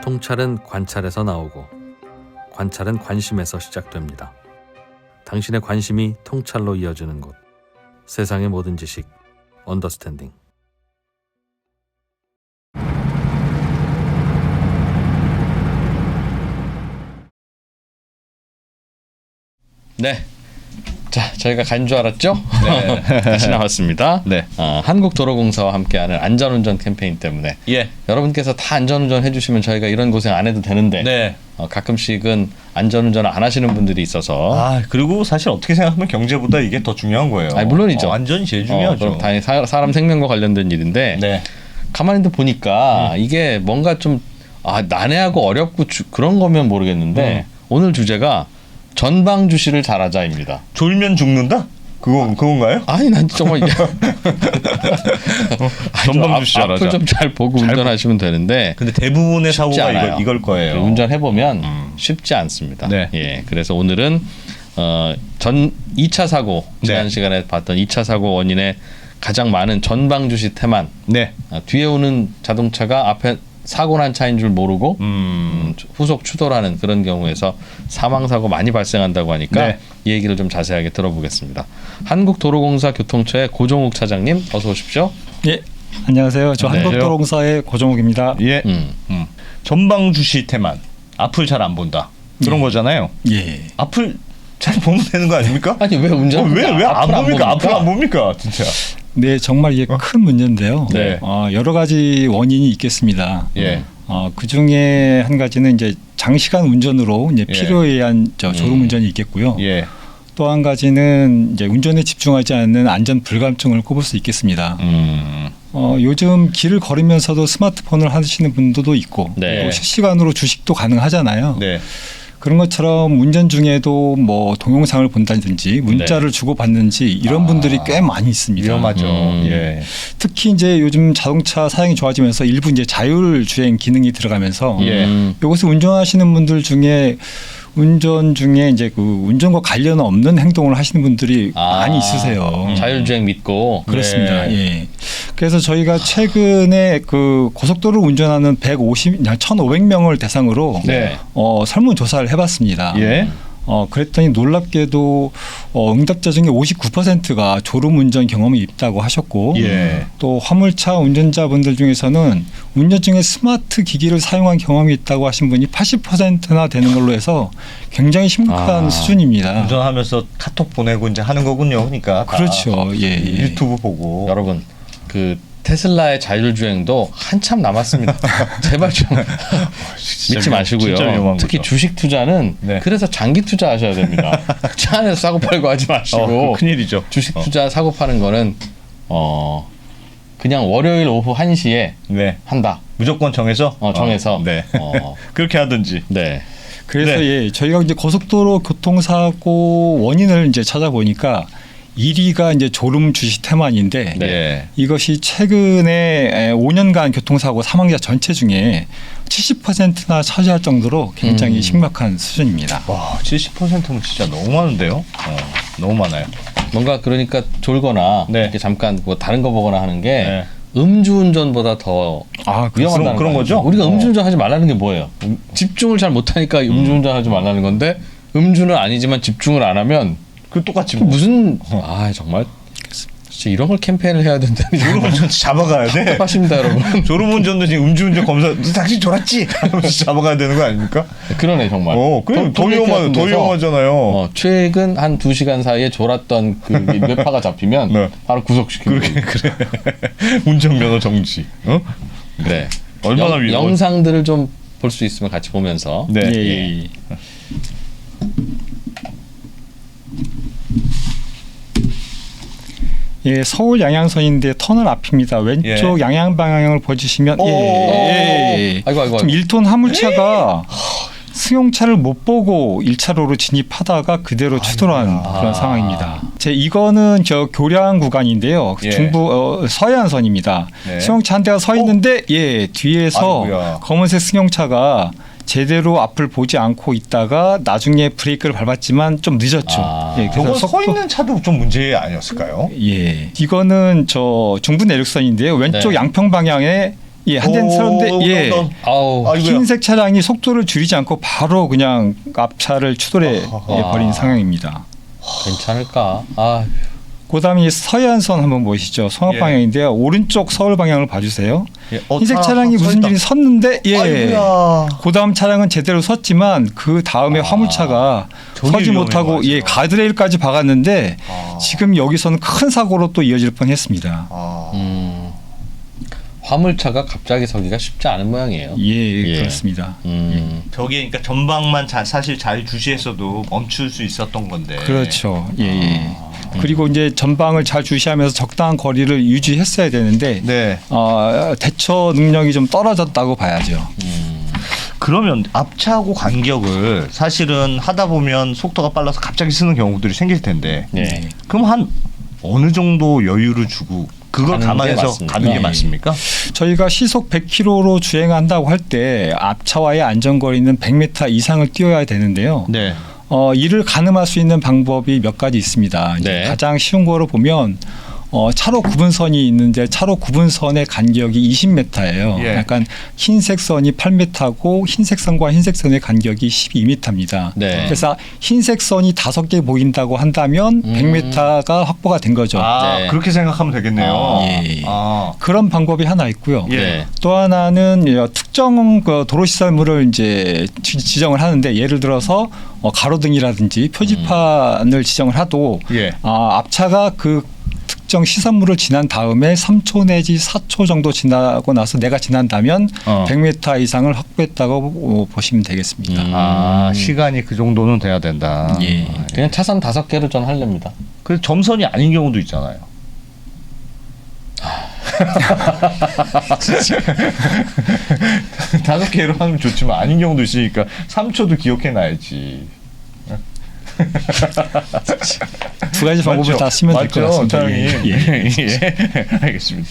통찰은 관찰에서 나오고 관찰은 관심에서 시작됩니다. 당신의 관심이 통찰로 이어지는 곳. 세상의 모든 지식 언더스탠딩. 네. 자, 저희가 간 줄 알았죠? 네. 다시 나왔습니다. 네. 한국도로공사와 함께하는 안전운전 캠페인 때문에 예. 여러분께서 다 안전운전 해주시면 저희가 이런 고생 안 해도 되는데 네. 가끔씩은 안전운전을 안 하시는 분들이 있어서 그리고 사실 어떻게 생각하면 경제보다 이게 더 중요한 거예요. 물론이죠. 안전이 제일 중요하죠. 그럼 당연히 사람 생명과 관련된 일인데 네. 가만히 보니까 이게 뭔가 좀 난해하고 어렵고 그런 거면 모르겠는데 오늘 주제가 전방주시를 잘하자입니다. 졸면 죽는다? 그건가요? 아니 난 정말 전방주시 잘하자. 앞을 좀 잘 보고 운전하시면 되는데 근데 대부분의 사고가 이걸 거예요. 운전해 보면 쉽지 않습니다. 네. 예, 그래서 오늘은 2차 사고 지난 시간에 봤던 2차 사고 원인의 가장 많은 전방주시 태만. 네. 뒤에 오는 자동차가 앞에 사고 난 차인 줄 모르고 후속 추돌하는 그런 경우에서 사망사고 많이 발생한다고 하니까 네. 이 얘기를 좀 자세하게 들어보겠습니다. 한국도로공사 교통처의 고종욱 차장님 어서 오십시오. 예, 안녕하세요. 저 네. 한국도로공사의 고종욱입니다. 예. 전방주시 태만. 앞을 잘 안 본다. 그런 거잖아요. 예. 앞을 잘 보면 되는 거 아닙니까? 아니 왜 운전 왜 안 봅니까? 앞을 안 봅니까? 진짜. 네, 정말 이게 큰 문제인데요. 네. 여러 가지 원인이 있겠습니다. 예. 그 중에 한 가지는 이제 장시간 운전으로 이제 필요에 의한 졸음 운전이 있겠고요. 예. 또 한 가지는 이제 운전에 집중하지 않는 안전 불감증을 꼽을 수 있겠습니다. 요즘 길을 걸으면서도 스마트폰을 하시는 분들도 있고 네. 또 실시간으로 주식도 가능하잖아요. 네. 그런 것처럼 운전 중에도 뭐 동영상을 본다든지 문자를 주고받는지 이런 분들이 꽤 많이 있습니다. 위험하죠. 예. 특히 이제 요즘 자동차 사양이 좋아지면서 일부 이제 자율주행 기능이 들어가면서 이것을 운전하시는 분들 중에 운전 중에 이제 그 운전과 관련 없는 행동을 하시는 분들이 많이 있으세요. 자율주행 믿고 그렇습니다. 예. 그래서 저희가 최근에 그 고속도로 운전하는 1,500명을 대상으로 네. 설문 조사를 해봤습니다. 예. 그랬더니 놀랍게도 응답자 중에 59%가 졸음 운전 경험이 있다고 하셨고 예. 또 화물차 운전자분들 중에서는 운전 중에 스마트 기기를 사용한 경험이 있다고 하신 분이 80%나 되는 걸로 해서 굉장히 심각한 수준입니다. 운전하면서 카톡 보내고 이제 하는 거군요. 그러니까 그렇죠. 예. 유튜브 보고. 여러분 그 테슬라의 자율주행도 한참 남았습니다. 제발 좀 믿지 마시고요. 진짜 위험한 특히 거죠. 주식 투자는 네. 그래서 장기 투자하셔야 됩니다. 차 안에서 사고 팔고 하지 마시고 큰일이죠. 주식 투자 사고 파는 거는 그냥 월요일 오후 1시에 네. 한다. 무조건 정해서? 정해서. 네. 그렇게 하든지. 네. 그래서 네. 예, 저희가 이제 고속도로 교통사고 원인을 이제 찾아보니까 1위가 이제 졸음 주시 태만인데 네. 이것이 최근에 5년간 교통사고 사망자 전체 중에 70%나 차지할 정도로 굉장히 심각한 수준입니다. 와, 70%면 진짜 너무 많은데요? 너무 많아요. 뭔가 그러니까 졸거나 네. 이렇게 잠깐 뭐 다른 거 보거나 하는 게 네. 음주운전보다 더 위험하다는 그런 거 거죠? 우리가 음주운전 하지 말라는 게 뭐예요? 집중을 잘 못하니까 음주운전 하지 말라는 건데 음주는 아니지만 집중을 안 하면 그 똑같이 무슨 정말 진짜 이런 걸 캠페인을 해야 된다니 졸음운전 잡아가야 돼. 답답하십니다 여러분. 졸음운전도 지금 음주운전 검사 너 당신 졸았지? 하면서 잡아가야 되는 거 아닙니까? 그러네 정말. 그럼 더 위험하잖아요. 최근 한 2시간 사이에 졸았던 그 뇌파가 잡히면 네. 바로 구속시키고. 그래. 운전면허 정지. 그래. 얼마나 위험해. 영상들을 좀 볼 수 있으면 같이 보면서. 네. 예. 예, 서울 양양선인데 터널 앞입니다. 왼쪽 양양 방향을 보여주시면 아이고. 좀 1톤 화물차가 승용차를 못 보고 1차로로 진입하다가 그대로 추돌한 그런 상황입니다. 이거는 저 교량 구간인데요. 중부 서해안선입니다. 네. 승용차 한 대가 서 있는데 뒤에서 아이고야. 검은색 승용차가 제대로 앞을 보지 않고 있다가 나중에 브레이크를 밟았지만 좀 늦었죠. 예, 저거 서 있는 차도 좀 문제 아니었을까요? 예, 이거는 저 중부 내륙선인데요. 왼쪽 네. 양평 방향에 예, 한 대는 세웠는데 예, 아우. 아이고야. 흰색 차량이 속도를 줄이지 않고 바로 그냥 앞차를 추돌해 버린 상황입니다. 괜찮을까? 아, 그다음에 서해안선 한번 보시죠. 송악 예. 방향인데요. 오른쪽 서울 방향을 봐주세요. 예. 흰색 차 차량이 서 무슨 있다. 일이 섰는데 예. 아이고야. 그다음 차량은 제대로 섰지만 그 다음에 화물차가 저게 서지 위험해 못하고 맞아요. 예 가드레일까지 박았는데 아. 지금 여기서는 큰 사고로 또 이어질 뻔했습니다. 화물차가 갑자기 서기가 쉽지 않은 모양이에요. 예, 그렇습니다. 저게 그러니까 전방만 사실 잘 주시했어도 멈출 수 있었던 건데. 그렇죠. 예. 예. 그리고 이제 전방을 잘 주시하면서 적당한 거리를 유지했어야 되는데 네. 대처 능력이 좀 떨어졌다고 봐야죠. 그러면 앞차하고 간격을 사실은 하다 보면 속도가 빨라서 갑자기 쓰는 경우들이 생길 텐데. 네. 그럼 한 어느 정도 여유를 주고 그걸 가는 게 감안해서 맞습니다. 가는 게 네. 맞습니까? 저희가 시속 100km로 주행한다고 할 때 앞차와의 안전거리는 100m 이상을 뛰어야 되는데요. 네. 이를 가늠할 수 있는 방법이 몇 가지 있습니다. 이제 네. 가장 쉬운 거로 보면 차로 구분선이 있는데 차로 구분선의 간격이 20m예요. 예. 약간 흰색 선이 8m고 흰색 선과 흰색 선의 간격이 12m입니다. 네. 그래서 흰색 선이 5개 보인다고 한다면 100m가 확보가 된 거죠. 아, 네. 그렇게 생각하면 되겠네요. 예. 아. 그런 방법이 하나 있고요. 예. 네. 또 하나는 특정 그 도로시설물을 이제 지정을 하는데 예를 들어서 가로등이라든지 표지판을 지정을 하도 예. 앞차가 그 특정 시설물을 지난 다음에 3초 내지 4초 정도 지나고 나서 내가 지난다면 100m 이상을 확보했다고 보시면 되겠습니다. 아, 시간이 그 정도는 돼야 된다. 예. 그냥 차선 5개로 전 하렵니다. 그 점선이 아닌 경우도 있잖아요. 다섯 개로 하면 좋지만 아닌 경우도 있으니까 3초도 기억해놔야지. 두 가지 방법을 다 쓰면 될 것 같습니다. 차장님. 예. 예. 알겠습니다.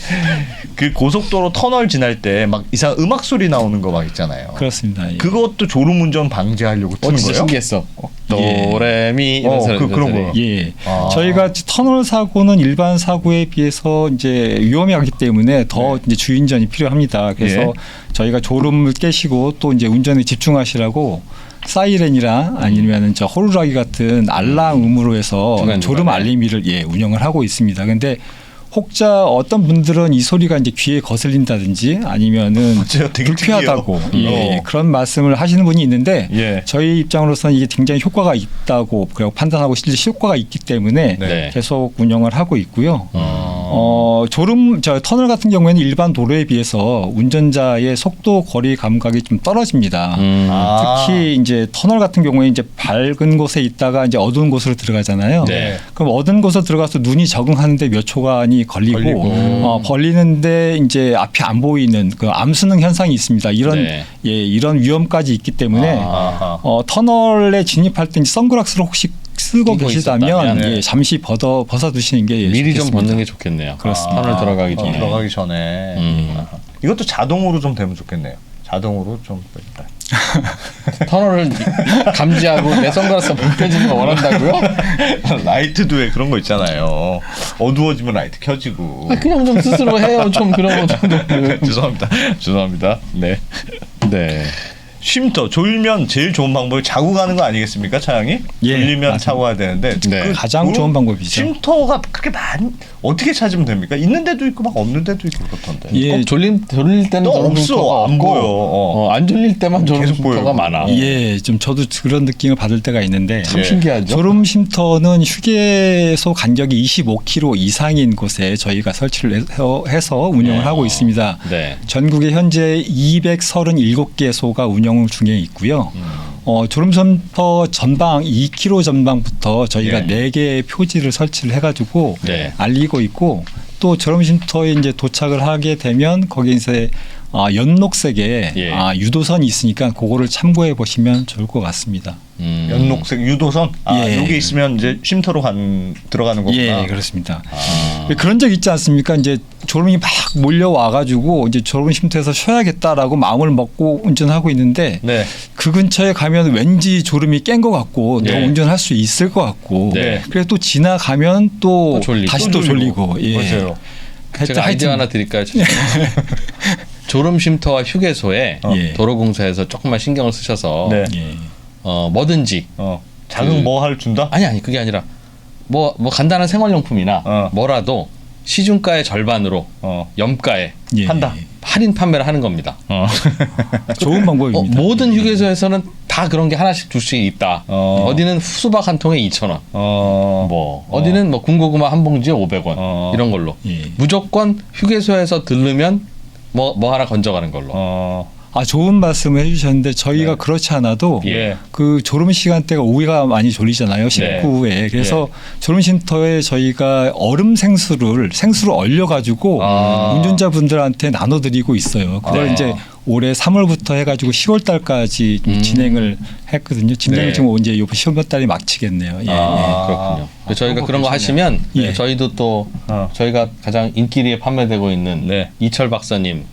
그 고속도로 터널 지날 때 막 이상 음악 소리 나오는 거 막 있잖아요. 그렇습니다. 예. 그것도 졸음운전 방지하려고 트는 진짜 거예요? 신기했어. 예. 도레미 이런 그런 거. 예, 아. 저희가 터널 사고는 일반 사고에 비해서 이제 위험하기 때문에 더 이제 주의운전이 필요합니다. 그래서 예. 저희가 졸음을 깨시고 또 이제 운전에 집중하시라고 사이렌이나 아니면은 저 호루라기 같은 알람음으로 해서 중간중간에. 졸음 알림이를 운영을 하고 있습니다. 근데 혹자 어떤 분들은 이 소리가 이제 귀에 거슬린다든지 아니면은 맞아요. 되게 불쾌하다고 특이해요. 예, 그런 말씀을 하시는 분이 있는데 예. 저희 입장으로서는 이게 굉장히 효과가 있다고 그리고 판단하고 실제 효과가 있기 때문에 네. 계속 운영을 하고 있고요. 터널 같은 경우에는 일반 도로에 비해서 운전자의 속도 거리 감각이 좀 떨어집니다. 아. 특히 이제 터널 같은 경우에 이제 밝은 곳에 있다가 이제 어두운 곳으로 들어가잖아요. 네. 그럼 어두운 곳으로 들어가서 눈이 적응하는데 몇 초간이 걸리고 걸리는데 이제 앞이 안 보이는 그 암수능 현상이 있습니다. 이런 네. 이런 위험까지 있기 때문에 아하. 터널에 진입할 때 선글라스를 혹시 쓰고 끼고 계시다면 있었다면, 네. 잠시 벗어두시는 게 미리 좀 좋겠습니다. 벗는 게 좋겠네요. 그렇습니다. 터널 들어가기 전에. 들어가기 전에. 아하. 이것도 자동으로 좀 되면 좋겠네요. 자동으로 좀. 터널을 감지하고 내 선글라스가 벗겨지는 거 원한다고요? 라이트도 왜 그런 거 있잖아요. 어두워지면 라이트 켜지고. 그냥 좀 스스로 해요. 좀 그런 거 정도는. 죄송합니다. 죄송합니다. 네. 네. 쉼터 졸면 제일 좋은 방법이 자고 가는 거 아니겠습니까, 차량이? 예, 졸리면 맞습니다. 자고 가야 되는데 네. 가장 좋은 방법이죠. 쉼터가 그렇게 많이 어떻게 찾으면 됩니까? 있는 데도 있고 막 없는 데도 있고 그렇던데. 예. 꼭 졸릴 때는 또 저런 없어. 쉼터가 안 없고, 보여. 안 졸릴 때만 저런 계속 보여요. 쉼터가 많아. 예, 좀 저도 그런 느낌을 받을 때가 있는데 참 예. 신기하죠. 졸음 쉼터는 휴게소 간격이 25km 이상인 곳에 저희가 설치를 해서 운영을 하고 있습니다. 네. 전국에 현재 237개소가 운영 중에 있고요. 졸음쉼터 전방 2km 전방부터 저희가 예. 4개의 표지를 설치를 해가지고 네. 알리고 있고 또 졸음쉼터에 이제 도착을 하게 되면 거기에 이제 연녹색의 예. 유도선이 있으니까 그거를 참고해 보시면 좋을 것 같습니다. 연녹색 유도선. 예. 여기 있으면 이제 쉼터로 들어가는 거구나. 예, 그렇습니다. 그런 적 있지 않습니까? 이제 졸음이 막 몰려와가지고 이제 졸음 쉼터에서 쉬어야겠다라고 마음을 먹고 운전하고 있는데 네. 그 근처에 가면 왠지 졸음이 깬 것 같고 더 네. 운전할 수 있을 것 같고 네. 그래서 또 지나가면 또 또 졸리고. 다시 또 졸리고 예. 맞아요. 제가 아이디어 하나 드릴까요? 졸음 쉼터와 휴게소에 예. 도로공사에서 조금만 신경을 쓰셔서 네. 예. 뭐든지 작은 뭐 할 준다? 아니 그게 아니라 뭐 간단한 생활용품이나 뭐라도 시중가의 절반으로 염가에 예. 한다. 할인 판매를 하는 겁니다. 좋은 방법입니다. 모든 휴게소에서는 다 그런 게 하나씩 둘씩 있다. 어디는 수박 한 통에 2,000원. 어디는 뭐 군고구마 한 봉지에 500원. 이런 걸로. 예. 무조건 휴게소에서 들르면 뭐 하나 건져가는 걸로. 좋은 말씀을 해주셨는데 저희가 네. 그렇지 않아도 예. 그 졸음 시간대가 오후가 많이 졸리잖아요. 식후에. 그래서 졸음 쉼터에 저희가 얼음 생수를 얼려가지고 운전자분들한테 나눠드리고 있어요. 그걸 네. 이제 올해 3월부터 해가지고 10월 달까지 진행을 했거든요. 진행을 네. 지금 이제 이번 10월 달에 마치겠네요. 예. 그렇군요. 저희가 그런 거 하시면 예. 저희도 또 저희가 가장 인기리에 판매되고 있는 네. 이철 박사님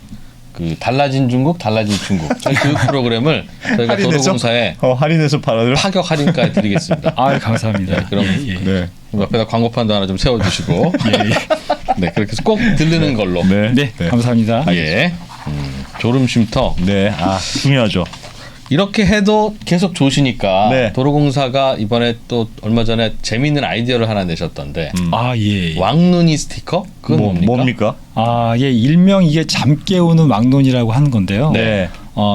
그 달라진 중국 저희 교육 프로그램을 저희가 도로공사에 할인해서 팔아요. 파격 할인가에 드리겠습니다. 감사합니다. 네, 그럼 예, 예. 네. 옆에다 광고판도 하나 좀 세워주시고 네 그렇게 해서 꼭 들르는 걸로. 네, 감사합니다. 예. 졸음 쉼터 네. 중요하죠. 이렇게 해도 계속 좋으시니까 네. 도로공사가 이번에 또 얼마 전에 재미있는 아이디어를 하나 내셨던데 예. 왕눈이 스티커? 그건 뭡니까? 일명 이게 잠 깨우는 왕눈이라고 하는 건데요. 네.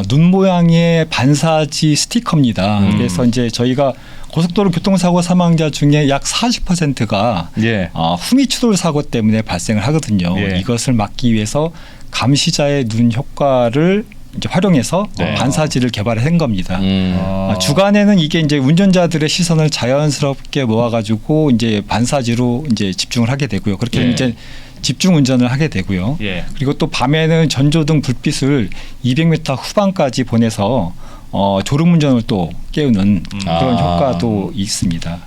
눈 모양의 반사지 스티커입니다. 그래서 이제 저희가 고속도로 교통사고 사망자 중에 약 40%가 예. 후미추돌 사고 때문에 발생을 하거든요. 예. 이것을 막기 위해서 감시자의 눈 효과를 이제 활용해서 네. 반사지를 개발한 겁니다. 아. 주간에는 이게 이제 운전자들의 시선을 자연스럽게 모아가지고 이제 반사지로 이제 집중을 하게 되고요. 그렇게 되면 예. 이제 집중 운전을 하게 되고요. 예. 그리고 또 밤에는 전조등 불빛을 200m 후반까지 보내서 졸음 운전을 또 깨우는 그런 효과도 있습니다.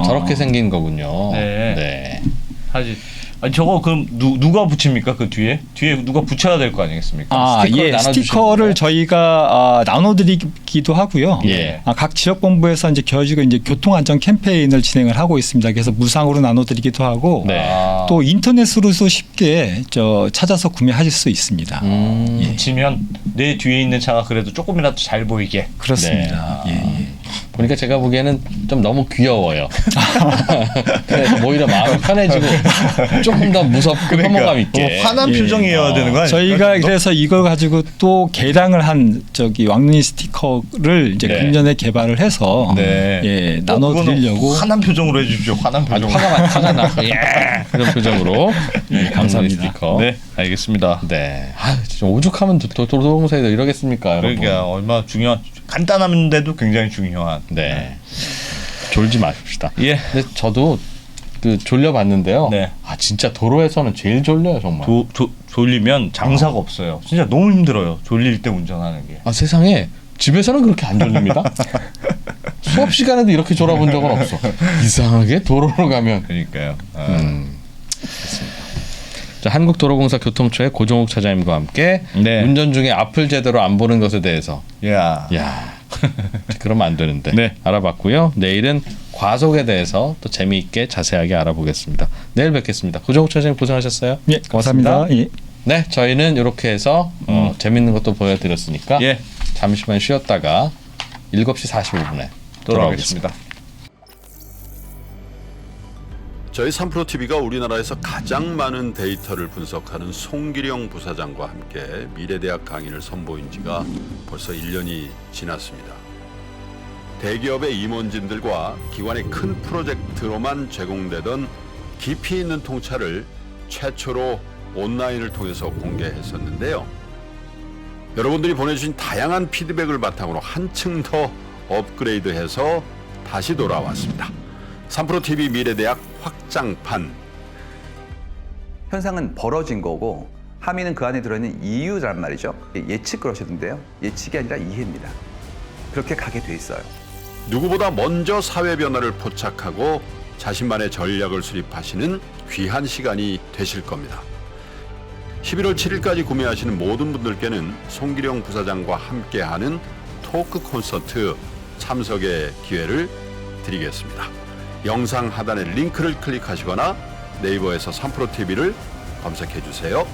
저렇게 생긴 거군요. 네. 네. 하지. 저거 그럼 누가 붙입니까? 그 뒤에 누가 붙여야 될 거 아니겠습니까? 스티커를 나눠주시는 스티커를 건가요? 저희가 나눠드리기도 하고요. 예. 각 지역본부에서 이제 저희가 이제 교통안전 캠페인을 진행을 하고 있습니다. 그래서 무상으로 나눠드리기도 하고 네. 또 인터넷으로도 쉽게 찾아서 구매하실 수 있습니다. 붙이면 내 뒤에 있는 차가 그래도 조금이라도 잘 보이게. 그렇습니다. 네. 예. 보니까 제가 보기에는 좀 너무 귀여워요. 그래서 오히려 마음이 편해지고 조금 더 무섭고 혐오감 있게. 화난 표정이어야 되는 거 아니에요? 저희가 그래서 이걸 가지고 또 개량을 한 왕눈이 스티커를 이제 네. 금년에 개발을 해서 네. 나눠드리려고. 화난 표정으로 해주십시오. 화난 아주 표정. 화가 나. 예. 그런 표정으로. 감사합니다. 스티커. 네, 알겠습니다. 네. 진짜 오죽하면 도로공사에도 이러겠습니까, 여러분? 그러니까 얼마나 중요한 간단한데도 굉장히 중요한. 네. 졸지 마십시다. 예. 근데 저도 그 졸려봤는데요. 네. 진짜 도로에서는 제일 졸려요, 정말. 졸리면 장사가 없어요. 진짜 너무 힘들어요. 졸릴 때 운전하는 게. 세상에 집에서는 그렇게 안 졸립니다. 수업 시간에도 이렇게 졸아본 적은 없어. 이상하게 도로로 가면. 그러니까요. 그렇습니다. 자, 한국도로공사 교통처의 고종욱 차장님과 함께 네. 운전 중에 앞을 제대로 안 보는 것에 대해서 야. 그러면 안 되는데 네. 알아봤고요. 내일은 과속에 대해서 또 재미있게 자세하게 알아보겠습니다. 내일 뵙겠습니다. 고종욱 차장님 고생하셨어요. 예, 감사합니다. 예. 네, 저희는 이렇게 해서 재밌는 것도 보여드렸으니까 예. 잠시만 쉬었다가 7시 45분에 돌아오겠습니다. 저희 3프로TV가 우리나라에서 가장 많은 데이터를 분석하는 송기령 부사장과 함께 미래대학 강의를 선보인 지가 벌써 1년이 지났습니다. 대기업의 임원진들과 기관의 큰 프로젝트로만 제공되던 깊이 있는 통찰을 최초로 온라인을 통해서 공개했었는데요. 여러분들이 보내주신 다양한 피드백을 바탕으로 한층 더 업그레이드해서 다시 돌아왔습니다. 3프로TV 미래대학 확장판. 현상은 벌어진 거고 함의는 그 안에 들어있는 이유란 말이죠. 예측 그러시던데요. 예측이 아니라 이해입니다. 그렇게 가게 돼 있어요. 누구보다 먼저 사회 변화를 포착하고 자신만의 전략을 수립하시는 귀한 시간이 되실 겁니다. 11월 7일까지 구매하시는 모든 분들께는 송기령 부사장과 함께하는 토크 콘서트 참석의 기회를 드리겠습니다. 영상 하단의 링크를 클릭하시거나 네이버에서 3프로TV를 검색해 주세요.